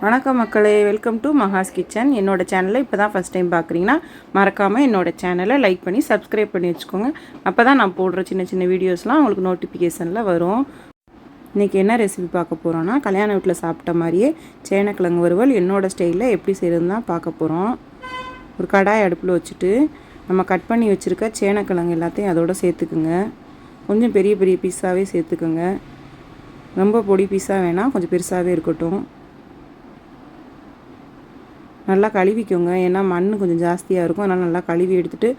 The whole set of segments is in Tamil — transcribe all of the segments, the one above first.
வணக்கம் மக்களே, வெல்கம் டு மஹாஸ் கிச்சன். என்னோட சேனலை இப்போ தான் ஃபஸ்ட் டைம் பார்க்குறீங்கன்னா மறக்காமல் என்னோட சேனலை லைக் பண்ணி சப்ஸ்கிரைப் பண்ணி வச்சுக்கோங்க. அப்போ தான் நான் போடுற சின்ன சின்ன வீடியோஸ்லாம் உங்களுக்கு நோட்டிஃபிகேஷனில் வரும். இன்றைக்கி என்ன ரெசிபி பார்க்க போகிறோன்னா, கல்யாண வீட்டில் சாப்பிட்ட மாதிரியே சேனக்கிழங்கு வறுவல் என்னோடய ஸ்டைலில் எப்படி செய்கிறதுன்னு தான் பார்க்க போகிறோம். ஒரு கடாய் அடுப்பில் வச்சுட்டு நம்ம கட் பண்ணி வச்சுருக்க சேனக்கிழங்கு எல்லாத்தையும் அதோடு சேர்த்துக்குங்க. கொஞ்சம் பெரிய பெரிய பீஸாகவே சேர்த்துக்குங்க. ரொம்ப பொடி பீஸாக வேணால் கொஞ்சம் பெருசாகவே இருக்கட்டும். நல்லா கழுவிக்கோங்க, ஏன்னா மண் கொஞ்சம் ஜாஸ்தியாக இருக்கும். அதனால் நல்லா கழுவி எடுத்துகிட்டு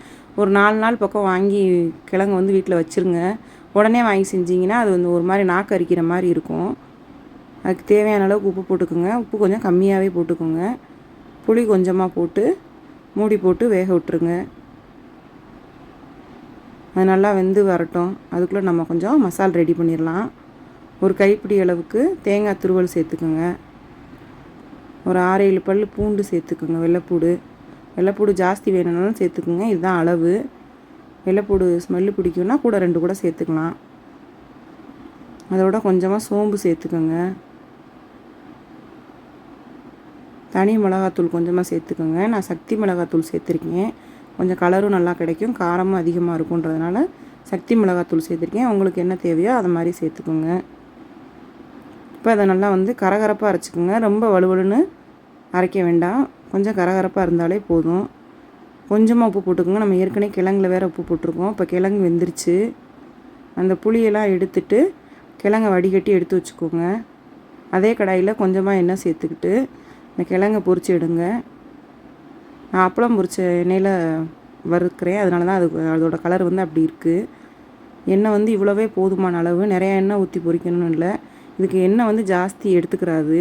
ஒரு 4 நாள் பக்கம் வாங்கி கிழங்கு வந்து வீட்டில் வச்சுருங்க. உடனே வாங்கி செஞ்சிங்கன்னா அது வந்து ஒரு மாதிரி நாக்கு அரிக்கிற மாதிரி இருக்கும். அதுக்கு தேவையான அளவுக்கு உப்பு போட்டுக்கோங்க. உப்பு கொஞ்சம் கம்மியாகவே போட்டுக்கோங்க. புளி கொஞ்சமாக போட்டு மூடி போட்டு வேக விட்டுருங்க. அது நல்லா வெந்து வரட்டும். அதுக்குள்ளே நம்ம கொஞ்சம் மசாலா ரெடி பண்ணிடலாம். ஒரு கைப்பிடி அளவுக்கு தேங்காய் துருவல் சேர்த்துக்கோங்க. ஒரு 6-7 பல் பூண்டு சேர்த்துக்குங்க. வெள்ளைப்பூடு ஜாஸ்தி வேணும்னாலும் சேர்த்துக்குங்க. இதுதான் அளவு. வெள்ளைப்பூடு ஸ்மெல்லு பிடிக்கும்னா கூட 2 கூட சேர்த்துக்கலாம். அதோட கொஞ்சமாக சோம்பு சேர்த்துக்கோங்க. தனி மிளகாத்தூள் கொஞ்சமாக சேர்த்துக்கோங்க. நான் சக்தி மிளகாத்தூள் சேர்த்துருக்கேன். கொஞ்சம் கலரும் நல்லா கிடைக்கும், காரமும் அதிகமாக இருக்குன்றதுனால சக்தி மிளகாத்தூள் சேர்த்துருக்கேன். உங்களுக்கு என்ன தேவையோ அதை மாதிரி சேர்த்துக்கோங்க. இப்போ அதை நல்லா வந்து கரகரப்பாக அரைச்சிக்கோங்க. ரொம்ப வலுவலுன்னு அரைக்க வேண்டாம், கொஞ்சம் கரகரப்பாக இருந்தாலே போதும். கொஞ்சமாக உப்பு போட்டுக்கோங்க. நம்ம ஏற்கனவே கிழங்குல வேறு உப்பு போட்டிருக்கோம். இப்போ கிழங்கு வெந்துருச்சு. அந்த புளியெல்லாம் எடுத்துட்டு கிழங்கை வடிகட்டி எடுத்து வச்சுக்கோங்க. அதே கடாயில் கொஞ்சமாக எண்ணெய் சேர்த்துக்கிட்டு இந்த கிழங்கை பொரித்து எடுங்க. நான் அப்பளம் பொரித்த எண்ணெயில் வறுக்கிறேன், அதனால தான் அதோட கலர் வந்து அப்படி இருக்குது. எண்ணெய் வந்து இவ்வளோவே போதுமான அளவு, நிறையா எண்ணெய் ஊற்றி பொரிக்கணும்னு இல்லை. இதுக்கு எண்ணெய் வந்து ஜாஸ்தி எடுத்துக்கிறாது,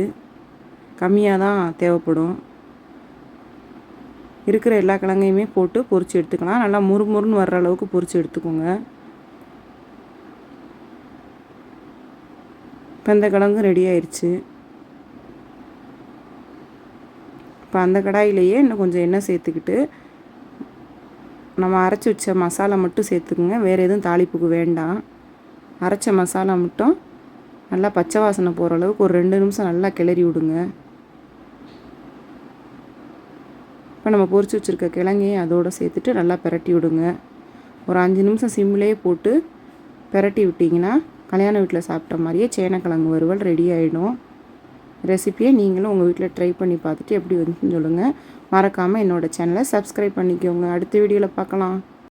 கம்மியாக தான் தேவைப்படும். இருக்கிற எல்லா கிழங்கையுமே போட்டு பொரித்து எடுத்துக்கலாம். நல்லா முறுமுறுன்னு வர்ற அளவுக்கு பொரித்து எடுத்துக்கோங்க. இப்போ அந்த கிழங்கு ரெடி ஆயிடுச்சு. இப்போ அந்த கடாயிலேயே இன்னும் கொஞ்சம் எண்ணெய் சேர்த்துக்கிட்டு நம்ம அரைச்சி வச்ச மசாலா மட்டும் சேர்த்துக்குங்க. வேறு எதுவும் தாளிப்புக்கு வேண்டாம். அரைச்ச மசாலா மட்டும் நல்லா பச்சை வாசனை போகிற அளவுக்கு ஒரு 2 நிமிஷம் நல்லா கிளறி விடுங்க. இப்போ நம்ம பொரிச்சு வச்சுருக்க கிழங்கையும் அதோடு சேர்த்துட்டு நல்லா பிரட்டி விடுங்க. ஒரு 5 நிமிஷம் சிம்மிலே போட்டு பிரட்டி விட்டிங்கன்னா கல்யாண வீட்டில் சாப்பிட்ட மாதிரியே சேனக்கிழங்கு வறுவல் ரெடி ஆகிடும். ரெசிப்பியை நீங்களும் உங்கள் வீட்டில் ட்ரை பண்ணி பார்த்துட்டு எப்படி வந்துச்சுன்னு சொல்லுங்கள். மறக்காமல் என்னோடய சேனலை சப்ஸ்கிரைப் பண்ணிக்கோங்க. அடுத்த வீடியோவில் பார்க்கலாம்.